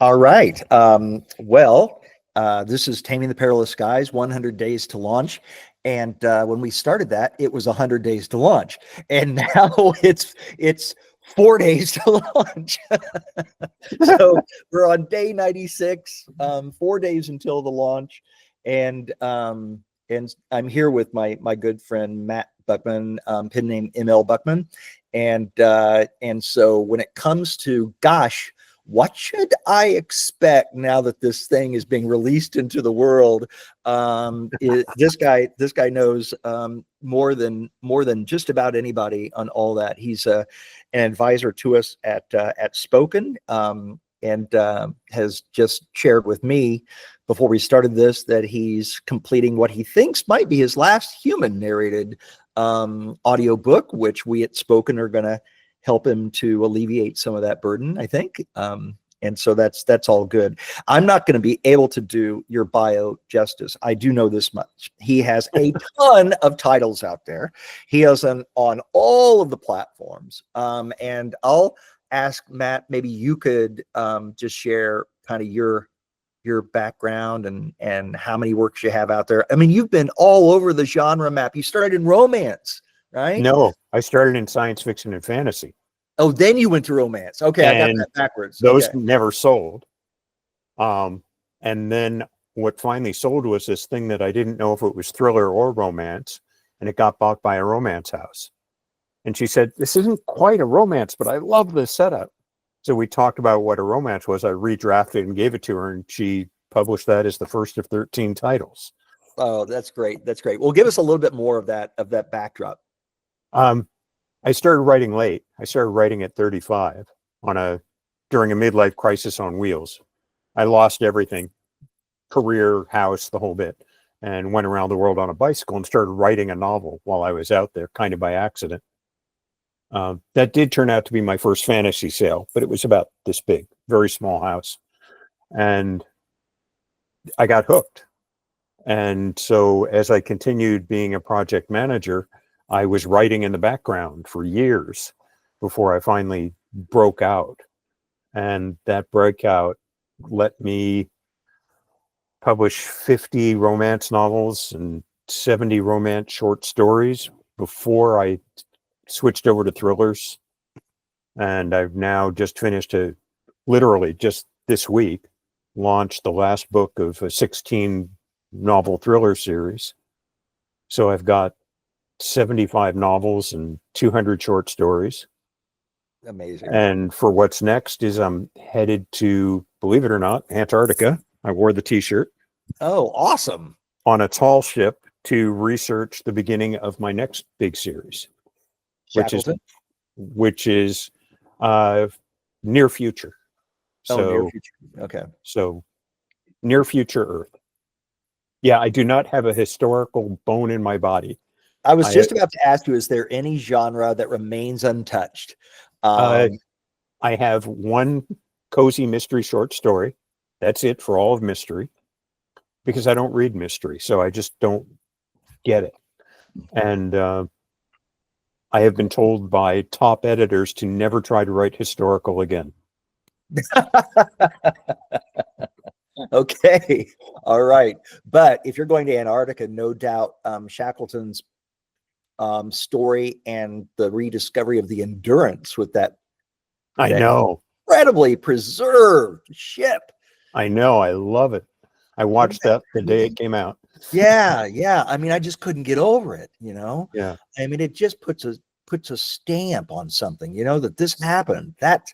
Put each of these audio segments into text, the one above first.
All right. This is Taming the Perilous Skies, 100 Days to Launch. And when we started that, it was 100 days to launch. And now it's 4 days to launch. So we're on day 96, 4 days until the launch. And I'm here with my good friend, Matt Buchman, pen name ML Buchman. And so when it comes to, gosh, what should I expect now that this thing is being released into the world? This guy knows more than just about anybody on all that. He's an advisor to us at Spoken, and has just shared with me before we started this that he's completing what he thinks might be his last human narrated audiobook, which we at Spoken are going to help him to alleviate some of that burden, I think. And so that's all good. I'm not going to be able to do your bio justice. I do know this much. He has a ton of titles out there. He has on all of the platforms. And I'll ask Matt, maybe you could just share kind of your background and how many works you have out there. I mean, you've been all over the genre map. You started in romance, right? No, I started in science fiction and fantasy. Oh, then you went to romance. Okay, and I got that backwards. Those okay. never sold. And then what finally sold was this thing that I didn't know if it was thriller or romance, and it got bought by a romance house. And she said, "This isn't quite a romance, but I love this setup." So we talked about what a romance was. I redrafted and gave it to her, and she published that as the first of 13 titles. Oh, that's great. That's great. Well, give us a little bit more of that backdrop. I started writing late. I started writing at 35 during a midlife crisis on wheels. I lost everything, career, house, the whole bit, and went around the world on a bicycle and started writing a novel while I was out there, kind of by accident. That did turn out to be my first fantasy sale, but it was about this big, very small house. And I got hooked. And so as I continued being a project manager, I was writing in the background for years before I finally broke out. And that breakout let me publish 50 romance novels and 70 romance short stories before I switched over to thrillers. And I've now just finished literally just this week, launched the last book of a 16 novel thriller series. So I've got 75 novels and 200 short stories. Amazing. And for what's next is I'm headed to, believe it or not, Antarctica. I wore the t-shirt. Oh, awesome. On a tall ship to research the beginning of my next big series, Shackleton? which is near future. Near future. Okay. So near future Earth. Yeah, I do not have a historical bone in my body. I was just about to ask you, is there any genre that remains untouched? I have one cozy mystery short story. That's it for all of mystery, because I don't read mystery, so I just don't get it. And I have been told by top editors to never try to write historical again. Okay. All right. But if you're going to Antarctica, no doubt Shackleton's story and the rediscovery of the Endurance with that I know, incredibly preserved ship. I know, I love it. I watched that the day it came out. Yeah. I mean, I just couldn't get over it, you know? Yeah. I mean, it just puts a stamp on something, you know, that this happened. That,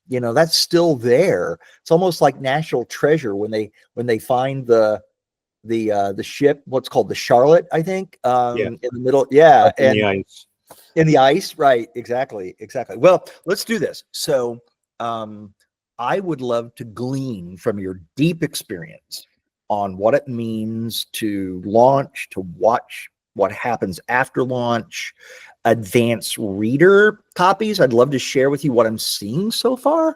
you know, that's still there. It's almost like national treasure when they find the ship, what's called the Charlotte, I think, in the middle. Yeah. In the ice. In the ice. Right. Exactly. Well, let's do this. So I would love to glean from your deep experience on what it means to launch, to watch what happens after launch, advanced reader copies. I'd love to share with you what I'm seeing so far.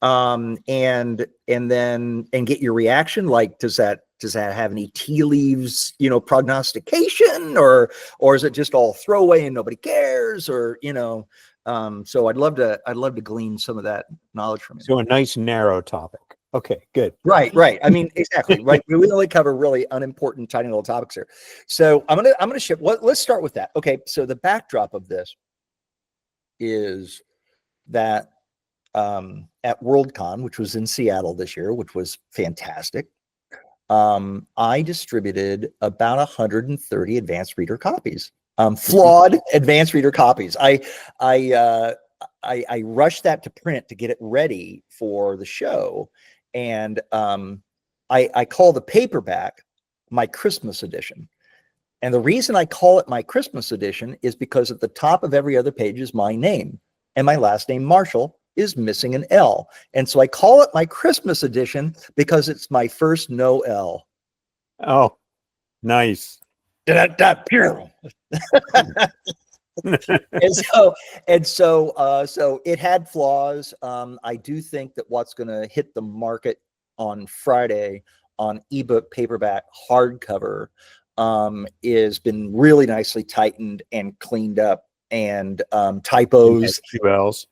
And get your reaction. Like, does that have any tea leaves, you know, prognostication, or is it just all throwaway and nobody cares, or, you know, so I'd love to glean some of that knowledge from you. So a nice narrow topic. Okay, good. Right. I mean, exactly. Right. We only cover really unimportant, tiny little topics here. So I'm gonna ship. Let's start with that. Okay. So the backdrop of this is that at Worldcon, which was in Seattle this year, which was fantastic, I distributed about 130 advanced reader copies. Flawed advanced reader copies. I rushed that to print to get it ready for the show, and I call the paperback my Christmas edition. And the reason I call it my Christmas edition is because at the top of every other page is my name, and my last name, Marshall, is missing an L. And so I call it my Christmas edition because it's my first no L. Oh, nice. So it had flaws. I do think that what's going to hit the market on Friday on ebook, paperback, hardcover is been really nicely tightened and cleaned up, and typos. 2 L's.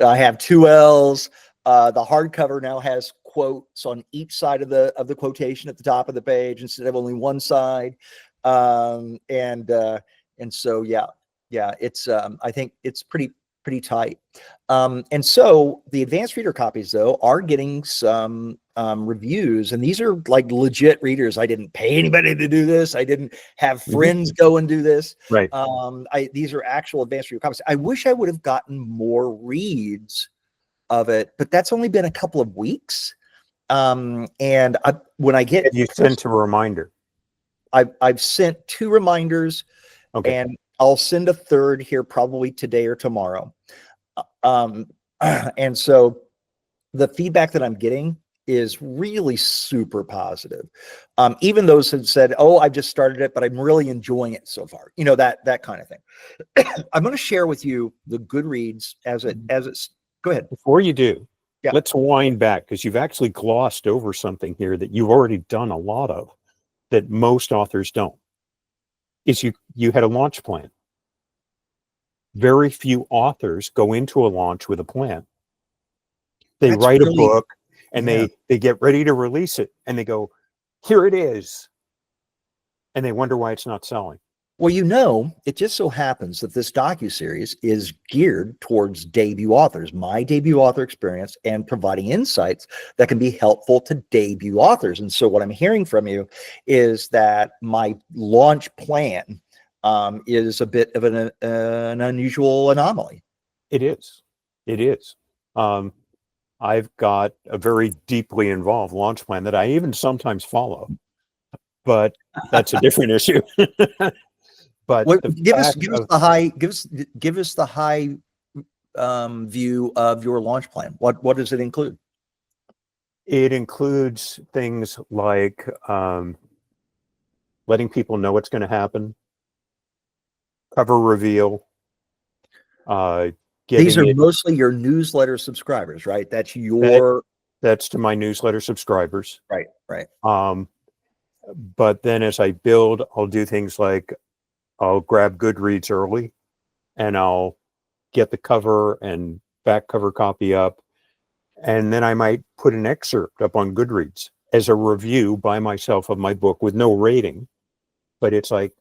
I have 2 L's. The hardcover now has quotes on each side of the quotation at the top of the page instead of only one side. And so yeah, it's I think it's pretty tight. And so the advanced reader copies though are getting some reviews, and these are like legit readers. I didn't pay anybody to do this. I didn't have friends go and do this. Right. These are actual advanced reader copies. I wish I would have gotten more reads of it, but that's only been a couple of weeks. And when I get, you sent a reminder. I've sent 2 reminders, okay, and I'll send a third here probably today or tomorrow. And so the feedback that I'm getting is really super positive. Even those have said, "Oh, I've just started it, but I'm really enjoying it so far." You know, that kind of thing. I'm going to share with you the Goodreads as it's. Go ahead. Before you do, yeah, let's wind back, because you've actually glossed over something here that you've already done a lot of that most authors don't. Is you had a launch plan. Very few authors go into a launch with a plan. They write a book and they get ready to release it, and they go, here it is. And they wonder why it's not selling. Well, you know, it just so happens that this docuseries is geared towards debut authors, my debut author experience, and providing insights that can be helpful to debut authors. And so what I'm hearing from you is that my launch plan is a bit of an unusual anomaly. It is. It is. I've got a very deeply involved launch plan that I even sometimes follow, but that's a different issue. But give us the high view of your launch plan. What does it include? It includes things like letting people know what's going to happen, cover reveal. These are mostly your newsletter subscribers, right? That's to my newsletter subscribers. Right. But then as I build, I'll do things like I'll grab Goodreads early, and I'll get the cover and back cover copy up. And then I might put an excerpt up on Goodreads as a review by myself of my book with no rating. But it's like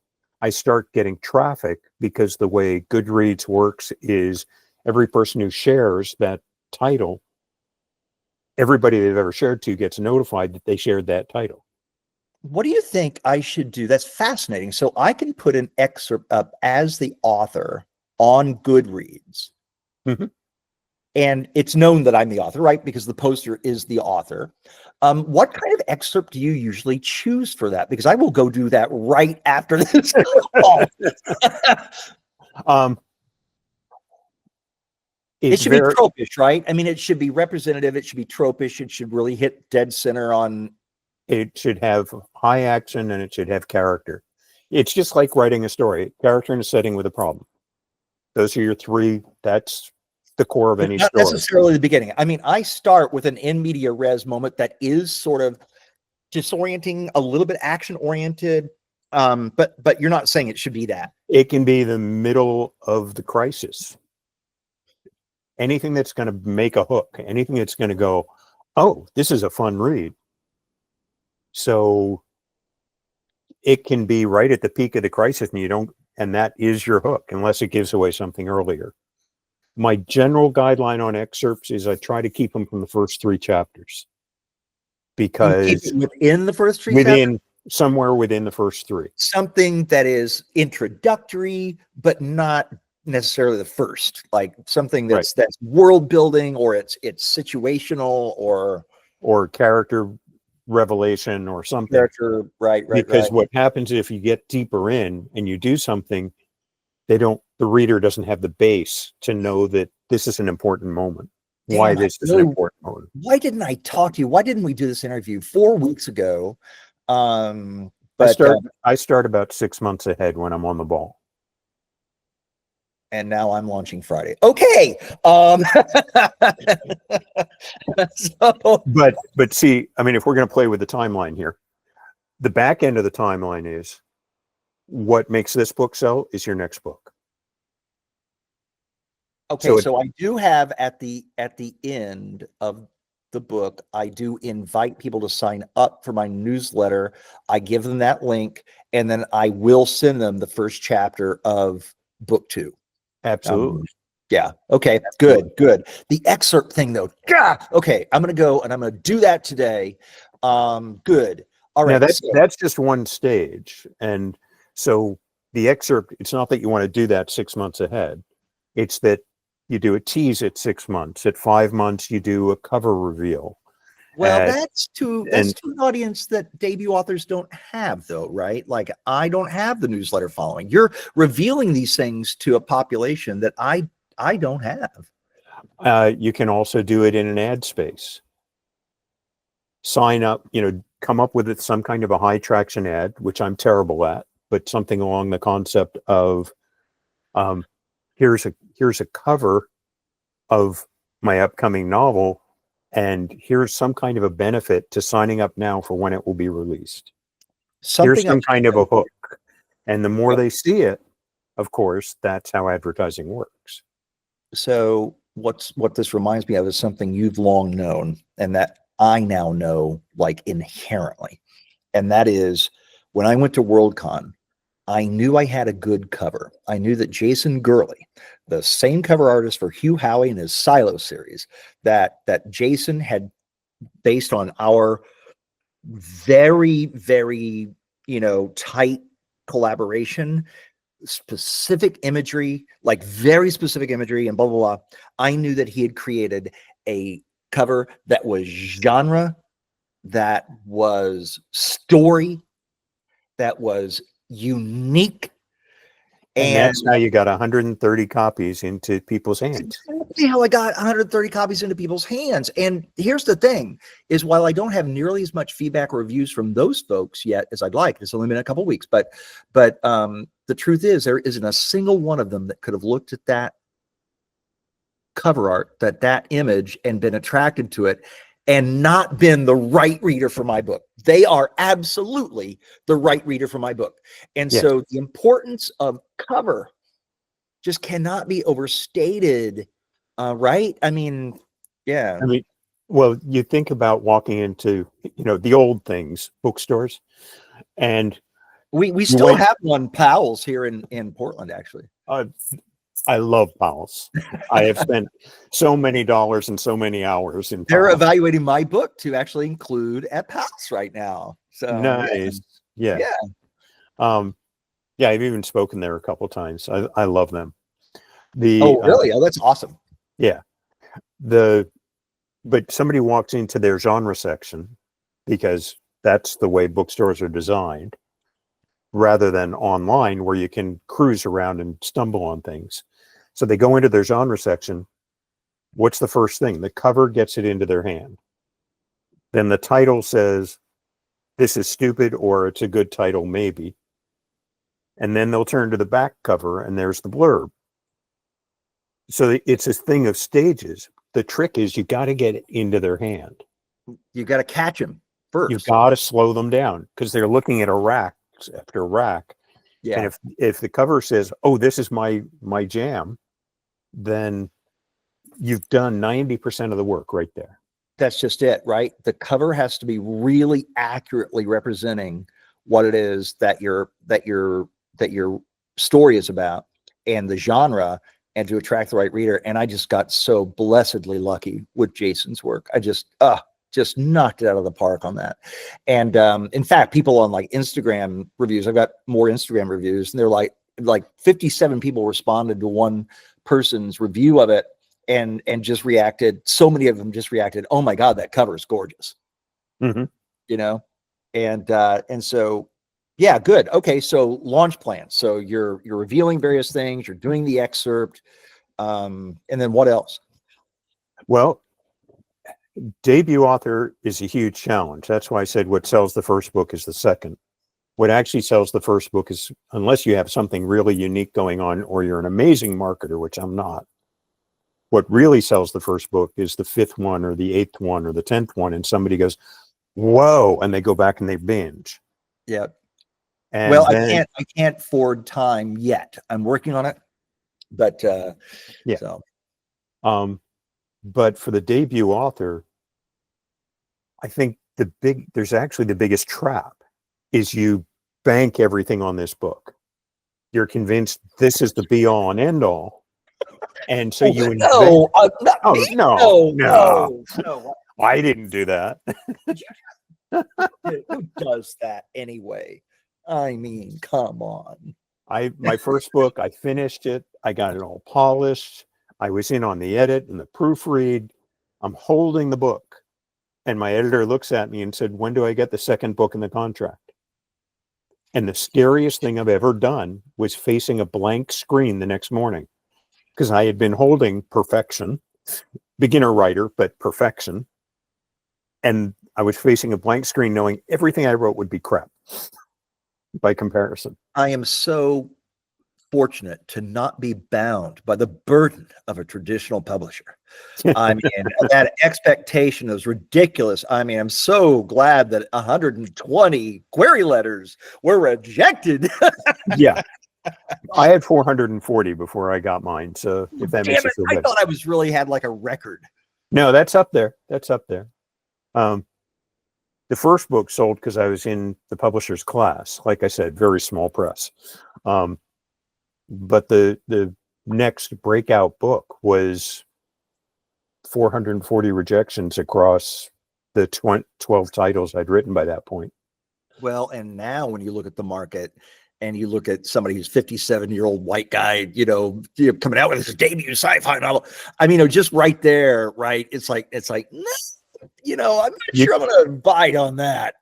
I start getting traffic, because the way Goodreads works is every person who shares that title, everybody they've ever shared to gets notified that they shared that title. What do you think I should do? That's fascinating. So I can put an excerpt up as the author on Goodreads. And it's known that I'm the author, right? Because the poster is the author. What kind of excerpt do you usually choose for that? Because I will go do that right after this call. It should be tropish, right? I mean, it should be representative. It should be tropish. It should really hit dead center on. It should have high action, and it should have character. It's just like writing a story: character in a setting with a problem. Those are your 3. That's the core of any story. Not necessarily the beginning. I mean, I start with an in media res moment that is sort of disorienting, a little bit action oriented. But you're not saying it should be that. It can be the middle of the crisis. Anything that's going to make a hook, anything that's going to go, oh, this is a fun read. So it can be right at the peak of the crisis, and that is your hook, unless it gives away something earlier. My general guideline on excerpts is I try to keep them from the first 3 chapters, You keep because it within the first 3 chapters? somewhere within the first 3. Something that is introductory, but not necessarily the first, like something that's world building, or it's situational, or character revelation or something. character, right. Because what happens if you get deeper in and you do something, the reader doesn't have the base to know that this is an important moment. Why this is an important moment. Why didn't I talk to you? Why didn't we do this interview 4 weeks ago? But I start about 6 months ahead when I'm on the ball. And now I'm launching Friday. Okay. But see, I mean, if we're going to play with the timeline here, the back end of the timeline is what makes this book sell is your next book. Okay, so I do have at the end of the book, I do invite people to sign up for my newsletter. I give them that link, and then I will send them the first chapter of book 2. Absolutely. Yeah. Okay. Good. The excerpt thing, though. Okay. I'm going to go and I'm going to do that today. Good. All right. Now that's just one stage. And so the excerpt, it's not that you want to do that 6 months ahead. It's that you do a tease at 6 months. At 5 months, you do a cover reveal. Well, that's to an audience that debut authors don't have, though, right? Like, I don't have the newsletter following. You're revealing these things to a population that I don't have. You can also do it in an ad space. Sign up, come up with some kind of a high traction ad, which I'm terrible at, but something along the concept of, here's a cover of my upcoming novel, and here's some kind of a benefit to signing up now for when it will be released. Here's some kind of a hook. And the more they see it, of course, that's how advertising works. So what this reminds me of is something you've long known, and that I now know, like, inherently. And that is, when I went to Worldcon, I knew I had a good cover. I knew that Jason Gurley, the same cover artist for Hugh Howey and his Silo series, that Jason had, based on our very, very, tight collaboration, specific imagery, like very specific imagery and blah, blah, blah. I knew that he had created a cover that was genre, that was story, that was unique. And that's how you got 130 copies into people's hands. Exactly how I got 130 copies into people's hands. And here's the thing, is while I don't have nearly as much feedback or reviews from those folks yet as I'd like, it's only been a couple weeks, but the truth is, there isn't a single one of them that could have looked at that cover art, that image, and been attracted to it and not been the right reader for my book. They are absolutely the right reader for my book. And so the importance of cover just cannot be overstated, right? I mean, yeah. I mean, well, you think about walking into, the old things, bookstores, and we still have one, Powell's, here in Portland, actually. I love Powell's. I have spent so many dollars and so many hours in Powell's. They're evaluating my book to actually include at Powell's right now. So nice. Yeah. I've even spoken there a couple of times. I love them. Oh, really? Oh, that's awesome. Yeah. But somebody walks into their genre section, because that's the way bookstores are designed, rather than online where you can cruise around and stumble on things. So they go into their genre section. What's the first thing? The cover gets it into their hand. Then the title says, this is stupid, or it's a good title, maybe. And then they'll turn to the back cover and there's the blurb. So it's a thing of stages. The trick is you got to get it into their hand. You got to catch them first. You've got to slow them down, because they're looking at a rack after rack. Yeah. And if the cover says, oh, this is my jam, then you've done 90% of the work right there. That's just it, right? The cover has to be really accurately representing what it is that your story is about and the genre, and to attract the right reader. And I just got so blessedly lucky with Jason's work. I just knocked it out of the park on that. And in fact, people on like Instagram reviews, I've got more Instagram reviews, and they're like 57 people responded to one person's review of it, and just reacted. So many of them just reacted, "Oh my God, that cover is gorgeous." Mm-hmm. You know, and so yeah, good. Okay, so launch plan. So you're revealing various things. You're doing the excerpt, and then what else? Well, debut author is a huge challenge. That's why I said what sells the first book is the second. What actually sells the first book is, unless you have something really unique going on or you're an amazing marketer, which I'm not, what really sells the first book is the fifth one or the eighth one or the 10th one. And somebody goes, whoa, and they go back and they binge. Yeah. And well, then, I can't afford time yet. I'm working on it, but yeah. So, but for the debut author, I think there's actually the biggest trap is you bank everything on this book. You're convinced this is the be all and end all. And so you invest. No, not Oh, me. no. I didn't do that. Who does that anyway? I mean, come on. My first book, I finished it. I got it all polished. I was in on the edit and the proofread. I'm holding the book. And my editor looks at me and said, when do I get the second book in the contract? And the scariest thing I've ever done was facing a blank screen the next morning, because I had been holding perfection, beginner writer, but perfection. And I was facing a blank screen knowing everything I wrote would be crap by comparison. I am so fortunate to not be bound by the burden of a traditional publisher. I mean, that expectation is ridiculous. I mean, I'm so glad that 120 query letters were rejected. Yeah. I had 440 before I got mine. So if that makes you feel I good. thought I was really had like a record. No, that's up there. That's up there. The first book sold because I was in the publisher's class. Like I said, very small press. But the next breakout book was 440 rejections across the 12 titles I'd written by that point. Well, and now when you look at the market and you look at somebody who's 57-year-old white guy, coming out with his debut sci-fi novel, I mean, just right there, right? It's like, I'm not sure I'm going to bite on that.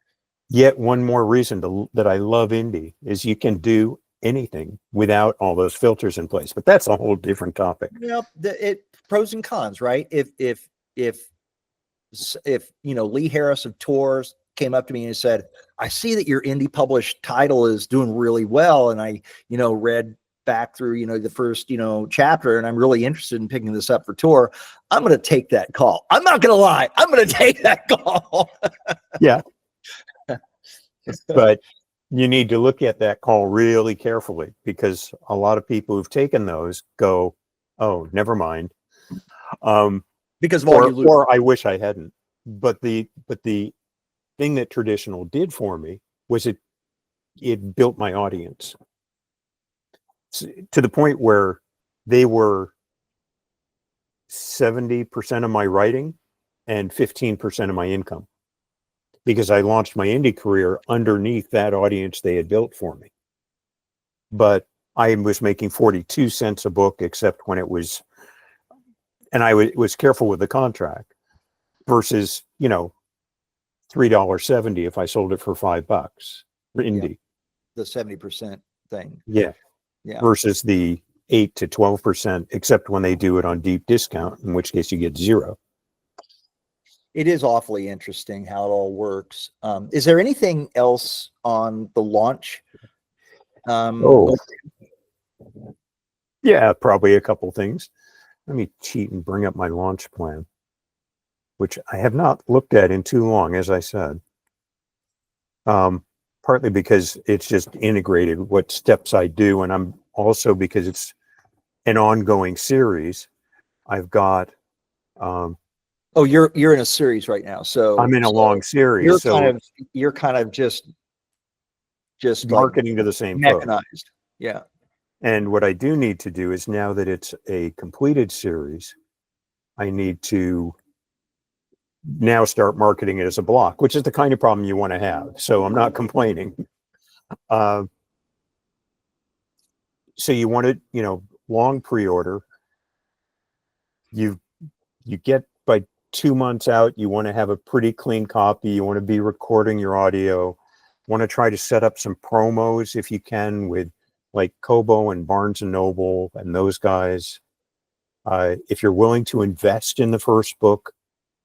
Yet one more reason that I love indie is you can do anything without all those filters in place, but that's a whole different topic. Pros and cons, right? If Lee Harris of Tours came up to me and said, I see that your indie published title is doing really well, and I read back through the first chapter, and I'm really interested in picking this up for tour, I'm going to take that call. I'm not going to lie, I'm going to take that call. Yeah. But you need to look at that call really carefully, because a lot of people who've taken those go, oh, never mind. Because of all you lose. Or I wish I hadn't. But the thing that traditional did for me was it built my audience to the point where they were 70% of my writing and 15% of my income, because I launched my indie career underneath that audience they had built for me. But I was making 42 cents a book, except when it was, and I was careful with the contract, versus, $3.70 if I sold it for $5 for indie. The 70% thing. Yeah. Versus the 8 to 12%, except when they do it on deep discount, in which case you get zero. It is awfully interesting how it all works. Is there anything else on the launch? Yeah, probably a couple things. Let me cheat and bring up my launch plan, which I have not looked at in too long, as I said. Partly because it's just integrated what steps I do, and I'm also, because it's an ongoing series, I've got Oh, you're in a series right now. I'm in a long series, so you're kind of just like marketing to the same folks. mechanized. Yeah. And what I do need to do is, now that it's a completed series, I need to now start marketing it as a block, which is the kind of problem you want to have. So I'm not complaining. So you want it, long pre-order. You get by 2 months out, you want to have a pretty clean copy. You want to be recording your audio. Want to try to set up some promos if you can with like Kobo and Barnes and Noble and those guys. If you're willing to invest in the first book,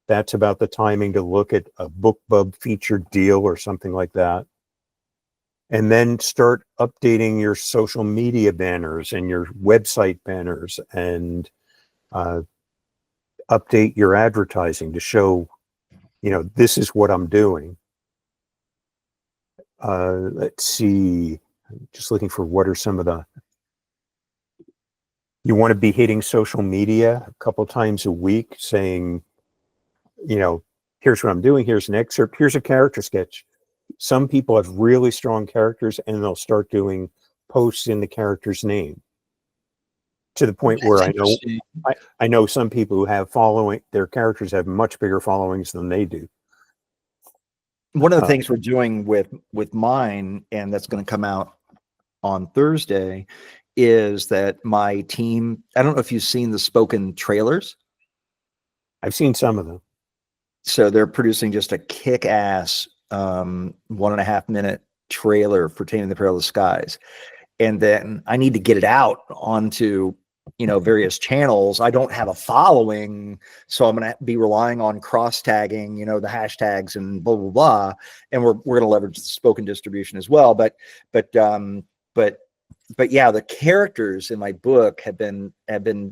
that's about the timing to look at a BookBub featured deal or something like that. And then start updating your social media banners and your website banners, and update your advertising to show, this is what I'm doing. Let's see, I'm just looking for what are some of the, you want to be hitting social media a couple times a week saying, here's what I'm doing, here's an excerpt, here's a character sketch. Some people have really strong characters and they'll start doing posts in the character's name, to the point where I know some people who have following, their characters have much bigger followings than they do. One of the things we're doing with mine, and that's going to come out on Thursday, is that my team, I don't know if you've seen the spoken trailers. I've seen some of them. So they're producing just a kick-ass 1.5 minute trailer for Taming the Perilous Skies. And then I need to get it out onto, various channels. I don't have a following, so I'm going to be relying on cross tagging, the hashtags and blah, blah, blah. And we're going to leverage the spoken distribution as well. But yeah, the characters in my book have been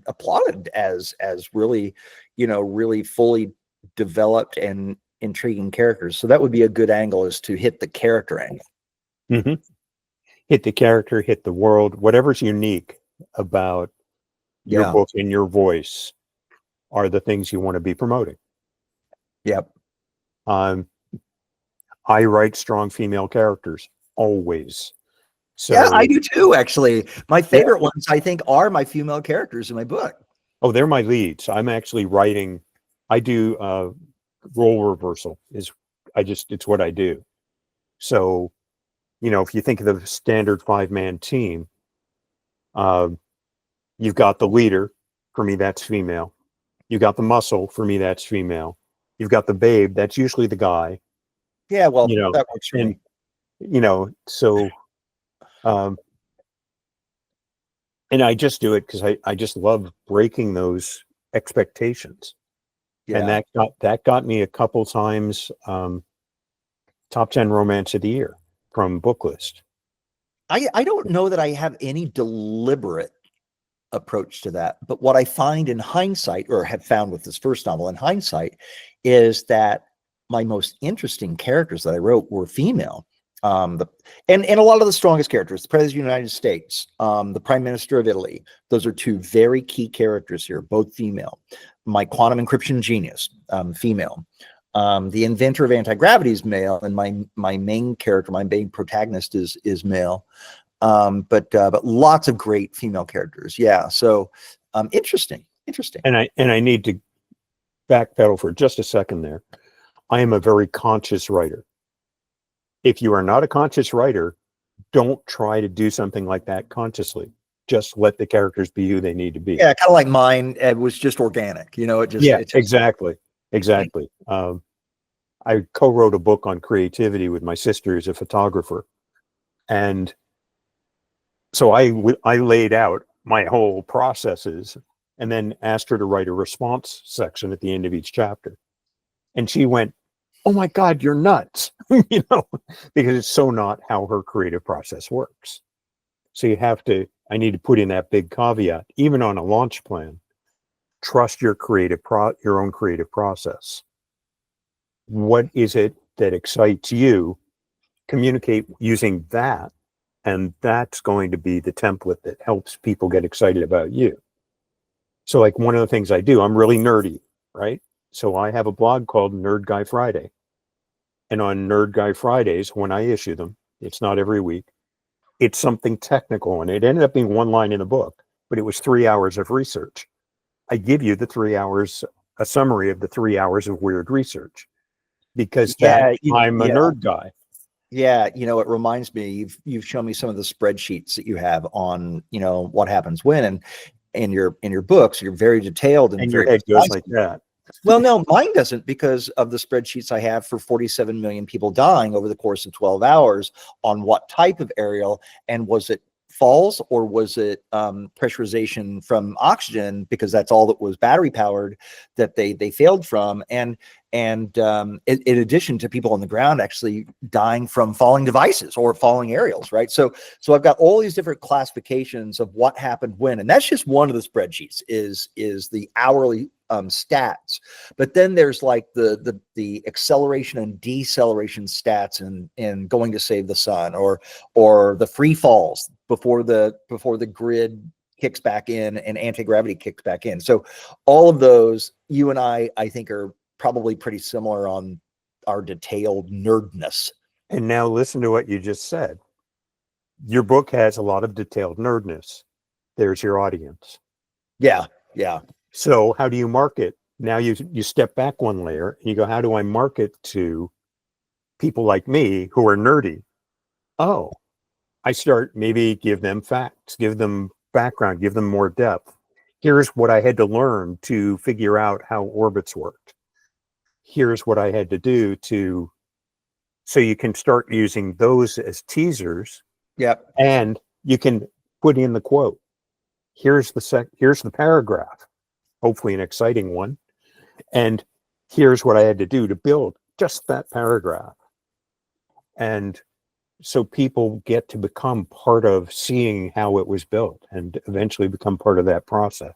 applauded as really, really fully developed and intriguing characters. So that would be a good angle, is to hit the character angle. Mm-hmm. Hit the character, hit the world, whatever's unique about your book and your voice are the things you want to be promoting. Yep. I write strong female characters always. So yeah, I do too, actually. My favorite ones, I think, are my female characters in my book. Oh, they're my leads. I'm actually writing. I do role reversal. It's what I do. So, if you think of the standard 5-man team, you've got the leader. For me, that's female. You've got the muscle. For me, that's female. You've got the babe. That's usually the guy. Yeah, well, that works for me. So, and I just do it because I just love breaking those expectations. Yeah. And that got me a couple times top 10 romance of the year from Booklist. I don't know that I have any deliberate approach to that, but what I find in hindsight, or have found with this first novel in hindsight, is that my most interesting characters that I wrote were female. And a lot of the strongest characters, the President of the United States, the Prime Minister of Italy, those are two very key characters here, both female. My quantum encryption genius, female. The inventor of anti-gravity is male, and my main character, my main protagonist is male. But lots of great female characters. Yeah. So interesting. And I need to backpedal for just a second there. I am a very conscious writer. If you are not a conscious writer, don't try to do something like that consciously. Just let the characters be who they need to be. Yeah, kind of like mine. It was just organic. Exactly. I co-wrote a book on creativity with my sister, who's a photographer, and so I laid out my whole processes and then asked her to write a response section at the end of each chapter, and she went, "Oh my God, you're nuts," because it's so not how her creative process works. So I need to put in that big caveat, even on a launch plan. Trust your own creative process. What is it that excites you? Communicate using that, and that's going to be the template that helps people get excited about you. So like one of the things I do, I'm really nerdy, right? So I have a blog called Nerd Guy Friday. And on Nerd Guy Fridays, when I issue them, it's not every week, it's something technical. And it ended up being one line in the book, but it was 3 hours of research. I give you the 3 hours, a summary of the 3 hours of weird research, because Yeah, I'm a nerd guy. Yeah, it reminds me, you've shown me some of the spreadsheets that you have on, what happens when, and in your books, you're very detailed and your very head goes precise. like that. Well, no, mine doesn't, because of the spreadsheets I have for 47 million people dying over the course of 12 hours on what type of aerial, and was it falls or was it pressurization from oxygen, because that's all that was battery powered that they failed from, and in addition to people on the ground actually dying from falling devices or falling aerials, right? So I've got all these different classifications of what happened when, and that's just one of the spreadsheets, is the hourly stats. But then there's like the acceleration and deceleration stats in Going to Save the Sun, or the free falls before the grid kicks back in and anti-gravity kicks back in. So all of those, you and I think, are probably pretty similar on our detailed nerdness. And now listen to what you just said. Your book has a lot of detailed nerdness. There's your audience. Yeah. So how do you market? Now you step back one layer and you go, how do I market to people like me who are nerdy? Oh, I start, maybe give them facts, give them background, give them more depth. Here's what I had to learn to figure out how orbits worked. Here's what I had to do so you can start using those as teasers. Yep. And you can put in the quote. Here's the paragraph, hopefully an exciting one. And here's what I had to do to build just that paragraph. And so people get to become part of seeing how it was built and eventually become part of that process.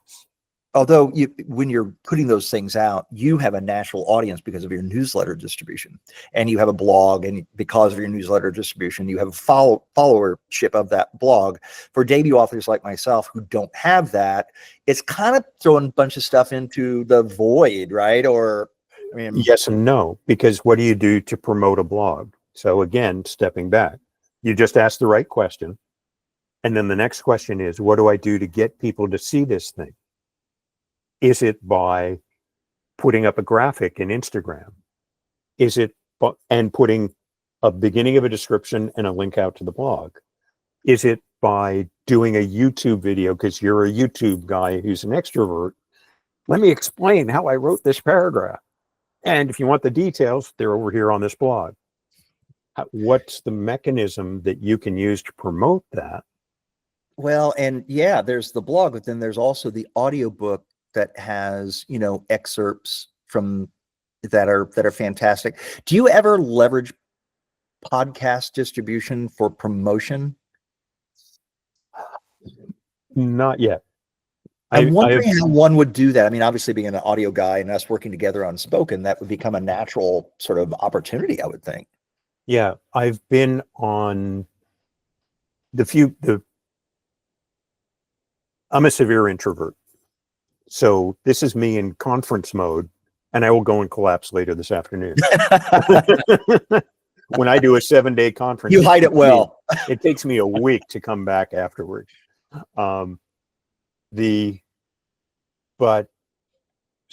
Although when you're putting those things out, you have a natural audience because of your newsletter distribution, and you have a blog, and because of your newsletter distribution, you have a followership of that blog. For debut authors like myself who don't have that, it's kind of throwing a bunch of stuff into the void, right? Or, I mean, yes and no, because what do you do to promote a blog? So again, stepping back, you just ask the right question. And then the next question is, what do I do to get people to see this thing? Is it by putting up a graphic in Instagram? Is it and putting a beginning of a description and a link out to the blog? Is it by doing a YouTube video because you're a YouTube guy who's an extrovert? Let me explain how I wrote this paragraph. And if you want the details, they're over here on this blog. What's the mechanism that you can use to promote that? Well, and yeah, there's the blog, but then there's also the audiobook that has, excerpts from that are fantastic. Do you ever leverage podcast distribution for promotion? Not yet. I'm wondering how one would do that. I mean, obviously being an audio guy and us working together on spoken, that would become a natural sort of opportunity, I would think. Yeah, I've been on I'm a severe introvert. So this is me in conference mode, and I will go and collapse later this afternoon. When I do a 7-day conference, you hide it well. It takes me a week to come back afterward. So the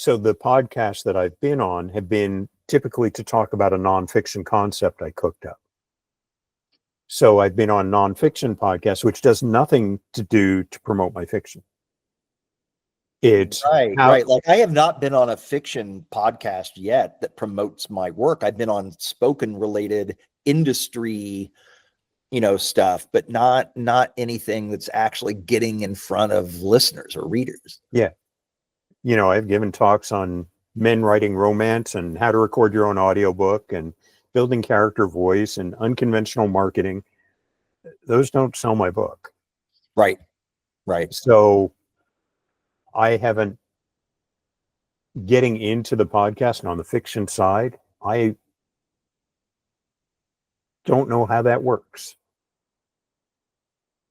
podcasts that I've been on have been typically to talk about a nonfiction concept I cooked up. So I've been on nonfiction podcasts, which does nothing to do to promote my fiction. It's right. Like, I have not been on a fiction podcast yet that promotes my work. I've been on spoken related industry, stuff, but not anything that's actually getting in front of listeners or readers. Yeah. I've given talks on men writing romance and how to record your own audiobook and building character voice and unconventional marketing. Those don't sell my book. Right. So I haven't getting into the podcast and on the fiction side. I don't know how that works.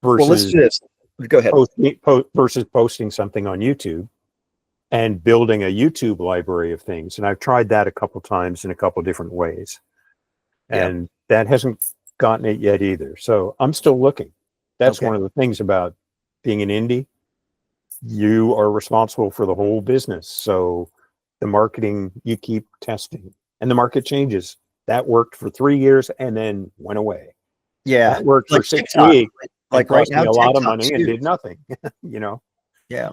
Well, let's do this. Go ahead. Versus posting something on YouTube and building a YouTube library of things. And I've tried that a couple times in a couple different ways. Yeah. And that hasn't gotten it yet either. So I'm still looking. That's Okay. one of the things about being an indie. You are responsible for the whole business. So the marketing, you keep testing, and the market changes. That worked for 3 years and then went away. Yeah. That worked for Like 6 TikTok. weeks and Like right cost now, me a lot of TikTok's money and huge. did nothing, you know? Yeah.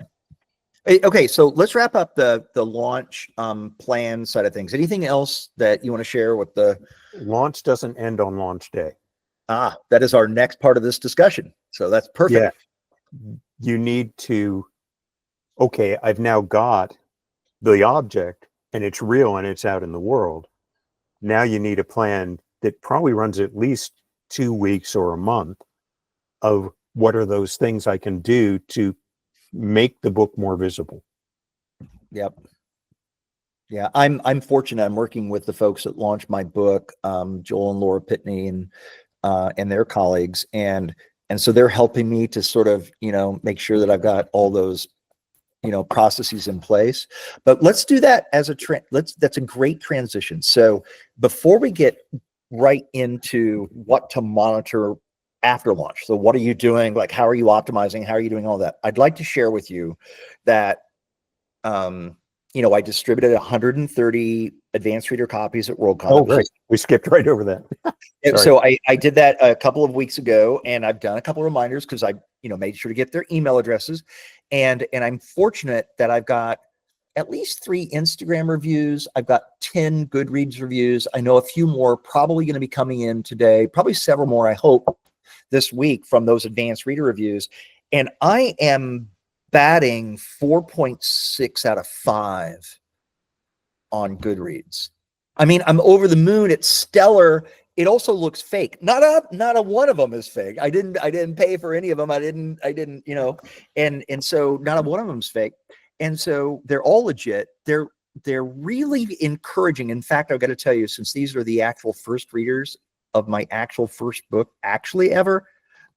Okay, so let's wrap up the launch plan side of things. Anything else that you want to share with the Launch doesn't end on launch day. that is our next part of this discussion. So that's perfect. Yeah. You need to, okay, I've now got the object and it's real and it's out in the world. Now you need a plan that probably runs at least 2 weeks or a month of what are those things I can do to make the book more visible. Yep. Yeah, I'm fortunate. I'm working with the folks that launched my book, Joel and Laura Pitney and their colleagues, and so they're helping me to sort of, you know, make sure that I've got all those, you know, processes in place. But let's do that as a that's a great transition. So before we get right into what to monitor after launch, so what are you doing? Like, how are you optimizing? How are you doing all that? I'd like to share with you that you know, I distributed 130 advanced reader copies at WorldCon. Oh, right. We skipped right over that. So I did that a couple of weeks ago, and I've done a couple of reminders because I, you know, made sure to get their email addresses, and I'm fortunate that I've got at least 3 Instagram reviews. I've got 10 Goodreads reviews. I know a few more probably going to be coming in today, probably several more, I hope, this week from those advanced reader reviews. And I am batting 4.6 out of 5 on Goodreads. I mean, I'm over the moon. It's stellar. It also looks fake. Not a one of them is fake. I didn't pay for any of them. I didn't, you know, and so not a one of them is fake. And so they're all legit. They're really encouraging. In fact, I've got to tell you, since these are the actual first readers of my actual first book, actually ever,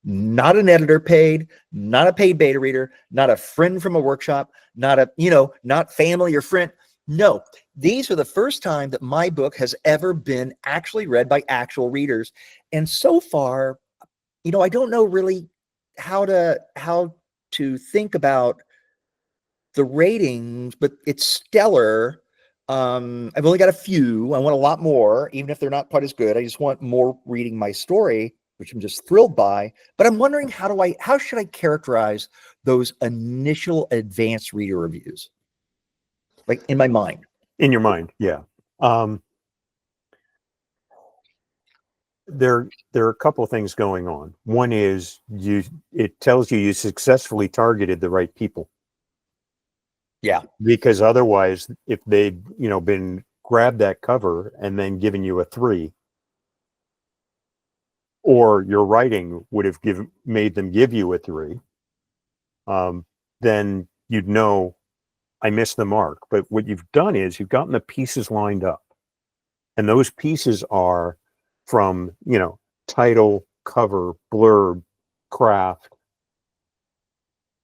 not an editor paid, not a paid beta reader, not a friend from a workshop, not a, you know, not family or friend. No, these are the first time that my book has ever been actually read by actual readers. And so far, you know, I don't know really how to think about the ratings, but it's stellar. I've only got a few. I want a lot more, even if they're not quite as good. I just want more reading my story, which I'm just thrilled by. But I'm wondering, how should I characterize those initial advanced reader reviews? Like in my mind. In your mind, yeah. There are a couple of things going on. One is it tells you successfully targeted the right people. Yeah. Because otherwise, if they'd, you know, been grabbed that cover and then given you a 3, or your writing would have made them give you a 3, then you'd know I missed the mark. But what you've done is you've gotten the pieces lined up, and those pieces are from, you know, title, cover, blurb, craft.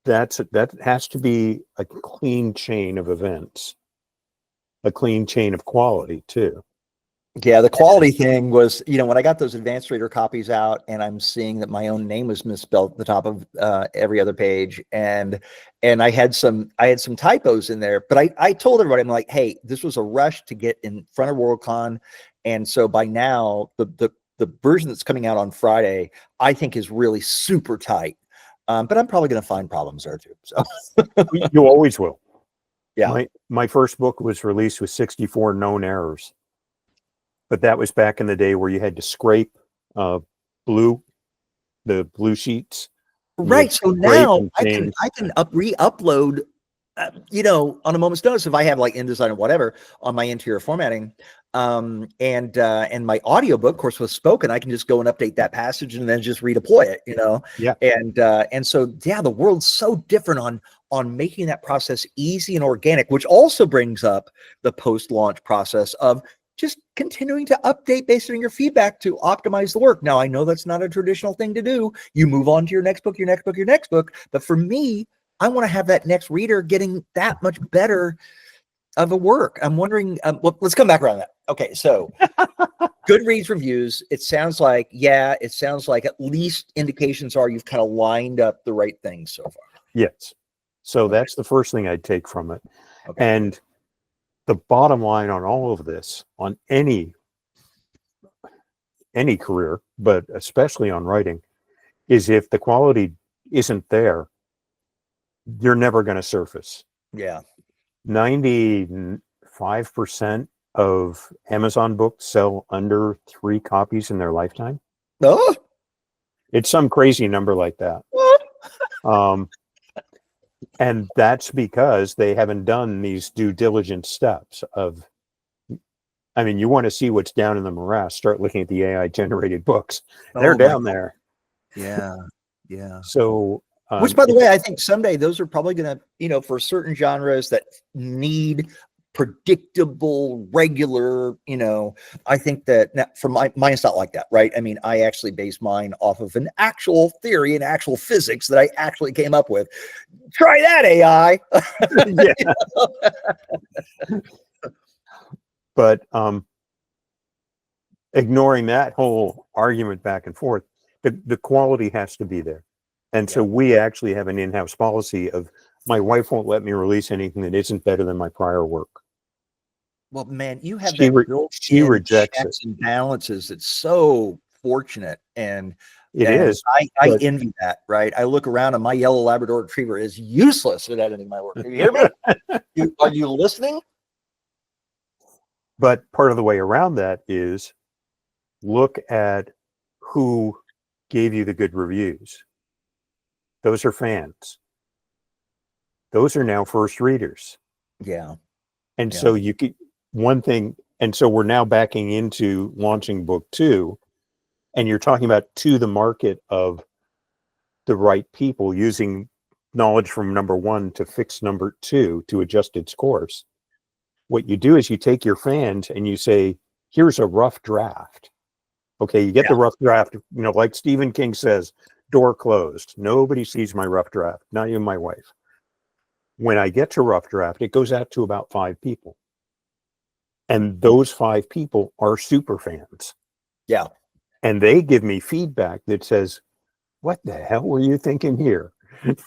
That has to be a clean chain of events, a clean chain of quality too. Yeah, the quality thing was, you know, when I got those advanced reader copies out and I'm seeing that my own name was misspelled at the top of every other page, and I had some typos in there, but I told everybody, I'm like, hey, this was a rush to get in front of WorldCon, and so by now the version that's coming out on Friday, I think, is really super tight. But I'm probably going to find problems there too. So You always will. Yeah. My first book was released with 64 known errors, but that was back in the day where you had to scrape the blue sheets. Right. So now I can re-upload, you know, on a moment's notice if I have like InDesign or whatever on my interior formatting. And my audiobook, of course, was spoken. I can just go and update that passage and then just redeploy it, you know? Yeah. And so, yeah, the world's so different on making that process easy and organic, which also brings up the post-launch process of just continuing to update based on your feedback to optimize the work. Now, I know that's not a traditional thing to do. You move on to your next book, your next book, your next book. But for me, I want to have that next reader getting that much better of a work. I'm wondering, well, let's come back around that. Okay, so Goodreads reviews, it sounds like at least indications are you've kind of lined up the right things so far. Yes. So Okay. that's the first thing I'd take from it. Okay. And the bottom line on all of this, on any career, but especially on writing, is if the quality isn't there, you're never going to surface. Yeah. 95% of Amazon books sell under 3 copies in their lifetime. Oh, It's some crazy number like that. And that's because they haven't done these due diligence steps of, I mean, you want to see what's down in the morass, start looking at the AI generated books. They're down there. Yeah. Yeah. So, which, by the way, I think someday those are probably going to, for certain genres that need predictable, regular, I think that now, for mine's not like that, right? I mean, I actually base mine off of an actual theory and actual physics that I actually came up with. Try that, AI. Yeah. But ignoring that whole argument back and forth, the quality has to be there. And so we actually have an in-house policy of, my wife won't let me release anything that isn't better than my prior work. Well, man, you have she rejects checks and balances. It's so fortunate, and it is. I envy that. Right? I look around, and my yellow Labrador Retriever is useless at editing my work. You hear me? Are you listening? But part of the way around that is look at who gave you the good reviews. Those are fans. Those are now first readers. Yeah. And so you could, one thing, and so we're now backing into launching book 2, and you're talking about to the market of the right people using knowledge from number 1 to fix number 2 to adjust its course. What you do is you take your fans and you say, here's a rough draft. Okay, you get the rough draft, like Stephen King says, door closed. Nobody sees my rough draft, not even my wife. When I get to rough draft, it goes out to about 5 people. And those 5 people are super fans. Yeah. And they give me feedback that says, what the hell were you thinking here? And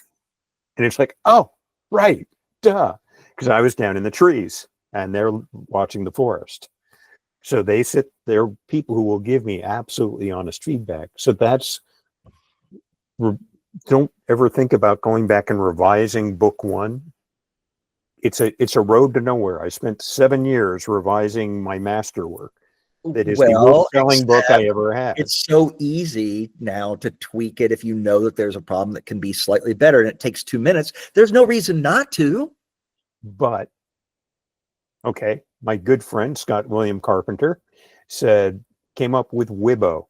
it's like, oh, right, duh. Because I was down in the trees and they're watching the forest. So they're people who will give me absolutely honest feedback. So don't ever think about going back and revising book 1. It's a road to nowhere. I spent 7 years revising my masterwork. That is the worst selling book I ever had. It's so easy now to tweak it if you know that there's a problem that can be slightly better, and it takes 2 minutes. There's no reason not to. But, okay, my good friend Scott William Carpenter came up with WIBO.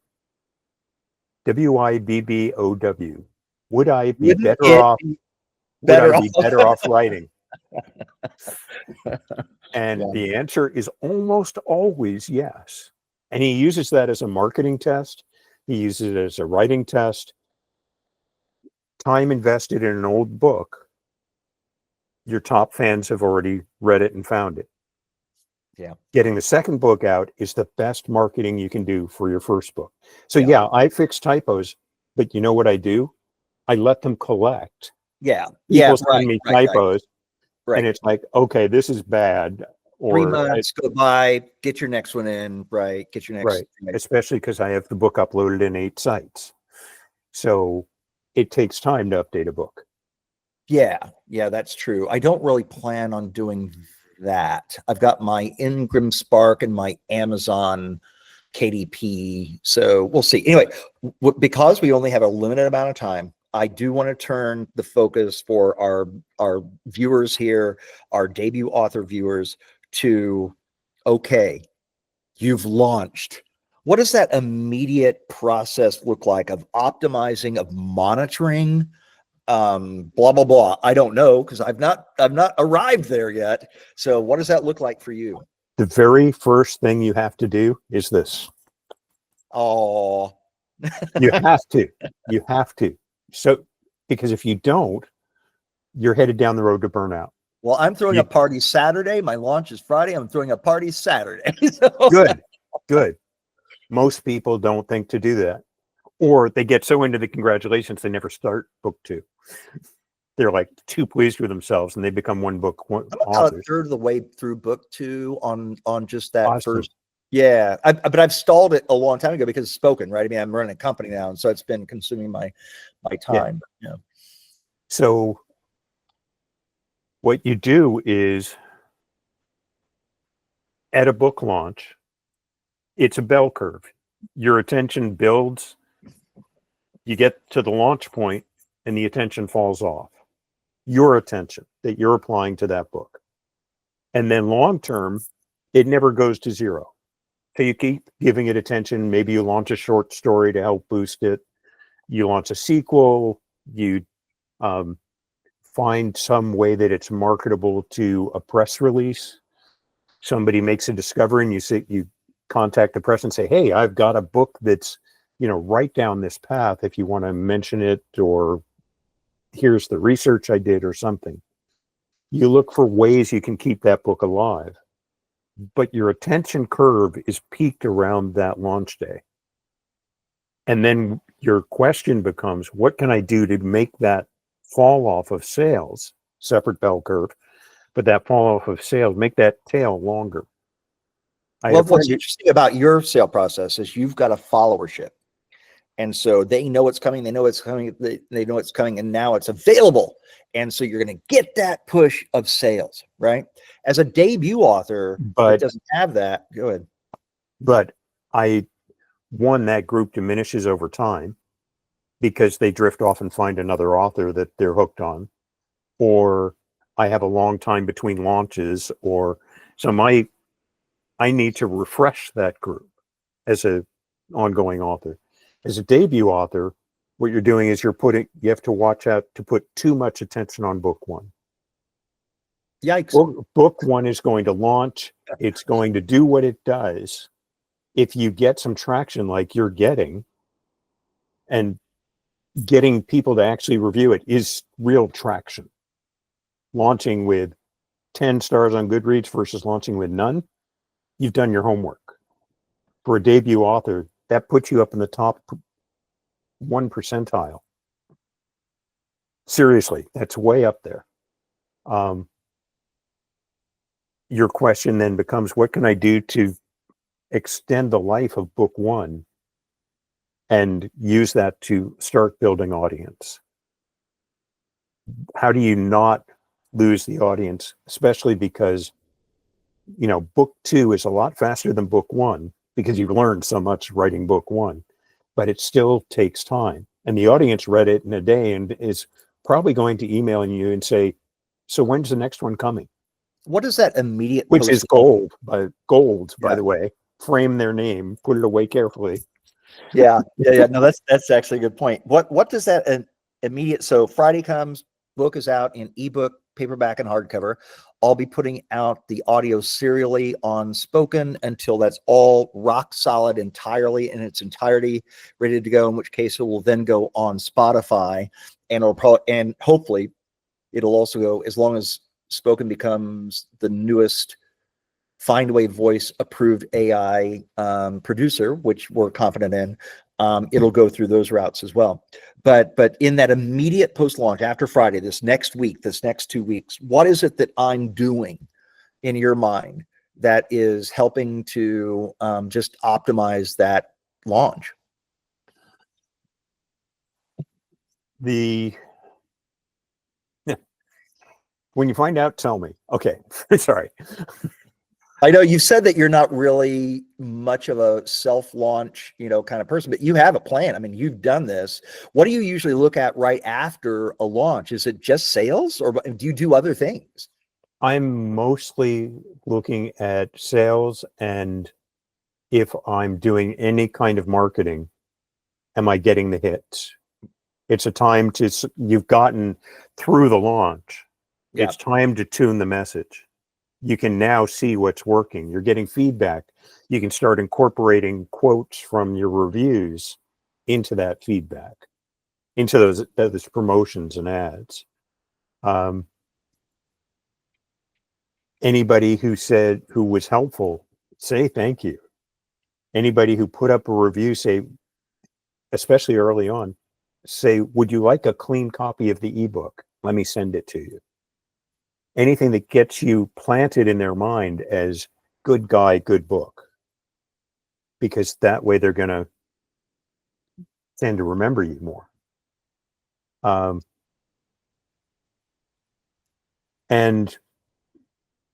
WIBBOW. Would I be better off? Better off writing? And the answer is almost always yes. And he uses that as a marketing test. He uses it as a writing test. Time invested in an old book, your top fans have already read it and found it. Yeah. Getting the second book out is the best marketing you can do for your first book. So I fix typos, but you know what I do? I let them collect. Yeah. People send me typos. Right. And it's like, okay, this is bad. Or 3 months go by, get your next one in, right? Get your next. Right. Especially because I have the book uploaded in 8 sites. So it takes time to update a book. Yeah, that's true. I don't really plan on doing that. I've got my Ingram Spark and my Amazon KDP. So we'll see. Anyway, because we only have a limited amount of time, I do want to turn the focus for our viewers here, our debut author viewers, to, okay, you've launched. What does that immediate process look like of optimizing, of monitoring, blah, blah, blah? I don't know, because I've not arrived there yet. So what does that look like for you? The very first thing you have to do is this. Oh, you have to. So, because if you don't, you're headed down the road to burnout. Well, I'm throwing You- a party Saturday. My launch is Friday. I'm throwing a party Saturday. So- Good. Most people don't think to do that, or they get so into the congratulations they never start book 2. They're like too pleased with themselves, and they become one book I'm about a authors. third of the way through book 2 on just that Awesome. first. Yeah, but I've stalled it a long time ago because it's spoken, right? I mean, I'm running a company now, and so it's been consuming my time. Yeah. So what you do is, at a book launch, it's a bell curve. Your attention builds, you get to the launch point, and the attention falls off. Your attention that you're applying to that book. And then long term, it never goes to zero. So you keep giving it attention. Maybe you launch a short story to help boost it. You launch a sequel. You find some way that it's marketable to a press release. Somebody makes a discovery, and you contact the press and say, "Hey, I've got a book that's, right down this path. If you want to mention it, or here's the research I did," or something. You look for ways you can keep that book alive, but your attention curve is peaked around that launch day. And then your question becomes, what can I do to make that fall off of sales, separate bell curve, but that fall off of sales, make that tail longer? Well, what's interesting about your sale process is you've got a followership. And so they know it's coming. They know it's coming. They know it's coming, and now it's available. And so you're going to get that push of sales, right? As a debut author that doesn't have that, go ahead. But that group diminishes over time because they drift off and find another author that they're hooked on, or I have a long time between launches, or so I need to refresh that group as a ongoing author. As a debut author, what you're doing is you have to watch out to put too much attention on book 1. Yikes. Book 1 is going to launch. It's going to do what it does. If you get some traction like you're getting, and getting people to actually review it is real traction. Launching with 10 stars on Goodreads versus launching with none, you've done your homework. For a debut author, that puts you up in the top 1 percentile. Seriously, that's way up there. Your question then becomes, what can I do to extend the life of book 1 and use that to start building audience? How do you not lose the audience, especially because book 2 is a lot faster than book 1 because you've learned so much writing book 1, but it still takes time. And the audience read it in a day and is probably going to email you and say, "So when's the next one coming?" What is that immediate? Which is gold, by the way. Frame their name, put it away carefully. Yeah. No, that's actually a good point. What does that immediate? So Friday comes, book is out in ebook, paperback, and hardcover. I'll be putting out the audio serially on Spoken until that's all rock solid entirely in its entirety, ready to go. In which case, it will then go on Spotify, and hopefully, it'll also go, as long as Spoken becomes the newest Findaway Voice approved AI producer, which we're confident in. It'll go through those routes as well. But in that immediate post-launch after Friday, this next week, this next 2 weeks, what is it that I'm doing in your mind that is helping to just optimize that launch? When you find out, tell me. Okay, sorry. I know you said that you're not really much of a self-launch, kind of person, but you have a plan. I mean, you've done this. What do you usually look at right after a launch? Is it just sales, or do you do other things? I'm mostly looking at sales, and if I'm doing any kind of marketing, am I getting the hits? It's a time you've gotten through the launch. Yeah. It's time to tune the message. You can now see what's working. You're getting feedback. You can start incorporating quotes from your reviews into that feedback, into those promotions and ads. Um, anybody who was helpful, say thank you. Anybody who put up a review, say, especially early on, say, would you like a clean copy of the ebook? Let me send it to you. Anything that gets you planted in their mind as good guy, good book. Because that way they're going to tend to remember you more. And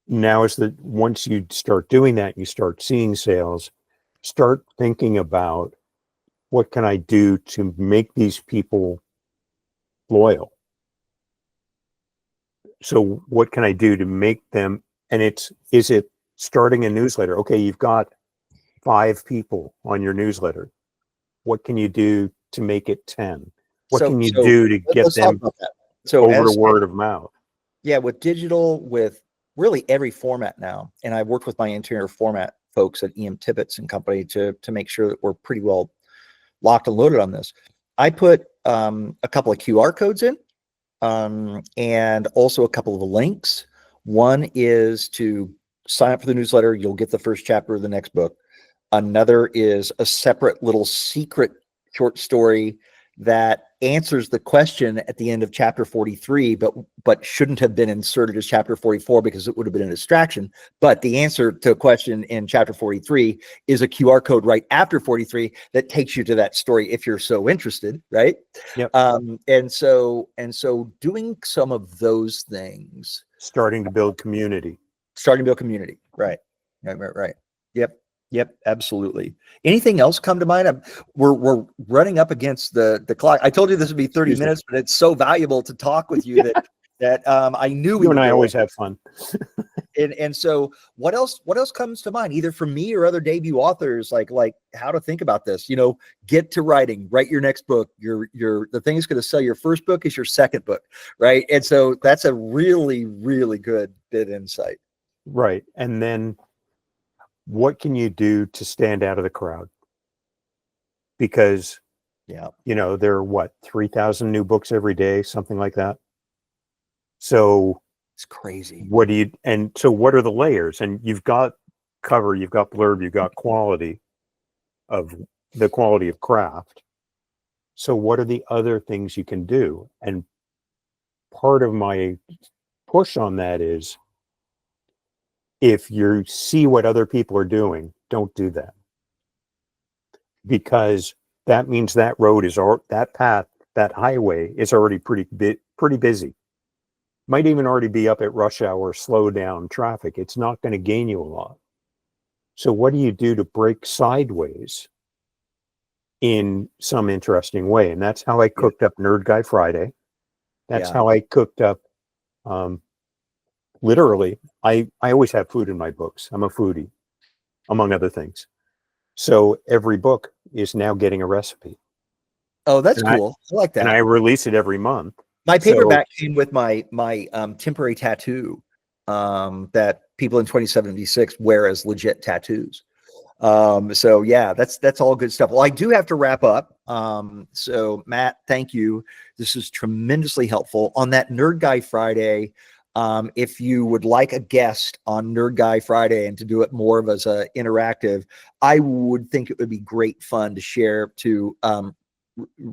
now once you start doing that, you start seeing sales, start thinking about what can I do to make these people loyal? So what can I do to make them, and is it starting a newsletter? Okay, you've got 5 people on your newsletter. What can you do to make it 10? What can you do to get let's talk them about that. So over to word of mouth? Yeah, with digital, with really every format now, and I've worked with my interior format folks at EM Tibbetts and company to make sure that we're pretty well locked and loaded on this. I put a couple of QR codes in, and also a couple of links. One is to sign up for the newsletter. You'll get the first chapter of the next book. Another is a separate little secret short story that answers the question at the end of chapter 43, but shouldn't have been inserted as chapter 44 because it would have been a distraction. But the answer to a question in chapter 43 is a QR code right after 43 that takes you to that story if you're so interested, right? Yep. And so doing some of those things, Starting to build community. Right. Yep, absolutely. Anything else come to mind? We're running up against the clock. I told you this would be 30 minutes, but it's so valuable to talk with you that I knew we You would. and I always have fun. And so what else comes to mind, either from me or other debut authors, like how to think about this? Get to writing, write your next book. The thing that's going to sell your first book is your second book, right? And so that's a really, really good insight. Right. And then what can you do to stand out of the crowd? Because, there are 3,000 new books every day, something like that. So it's crazy. So what are the layers? And you've got cover, you've got blurb, you've got quality of craft. So what are the other things you can do? And part of my push on that is, if you see what other people are doing, don't do that. Because that means that that highway is already pretty busy. Might even already be up at rush hour, slow down traffic. It's not going to gain you a lot. So what do you do to break sideways in some interesting way? And that's how I cooked up Nerd Guy Friday. That's how I cooked up, literally, I always have food in my books. I'm a foodie, among other things. So every book is now getting a recipe. Oh, that's cool. I like that. And I release it every month. My paperback came with my temporary tattoo that people in 2076 wear as legit tattoos. So yeah, that's all good stuff. Well, I do have to wrap up. So Matt, thank you. This is tremendously helpful. On that Nerd Guy Friday, if you would like a guest on Nerd Guy Friday and to do it more of as a interactive, I would think it would be great fun to share, to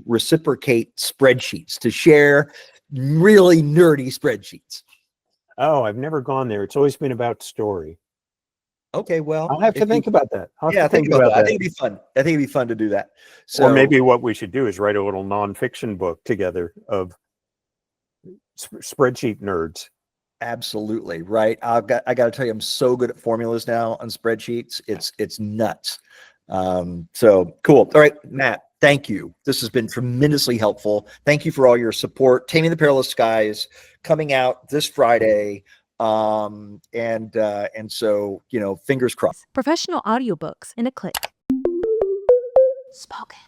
reciprocate spreadsheets, to share really nerdy spreadsheets. Oh, I've never gone there. It's always been about story. Okay, well, I'll have to think about that. Think about that. I think it'd be fun. I think it'd be fun to do that. So, or maybe what we should do is write a little nonfiction book together of spreadsheet nerds. Absolutely right. I got to tell you, I'm so good at formulas now on spreadsheets. It's nuts. So cool. All right, Matt, thank you. This has been tremendously helpful. Thank you for all your support. Taming the Perilous Skies coming out this Friday. And so, fingers crossed. Professional audiobooks in a click. Spoken.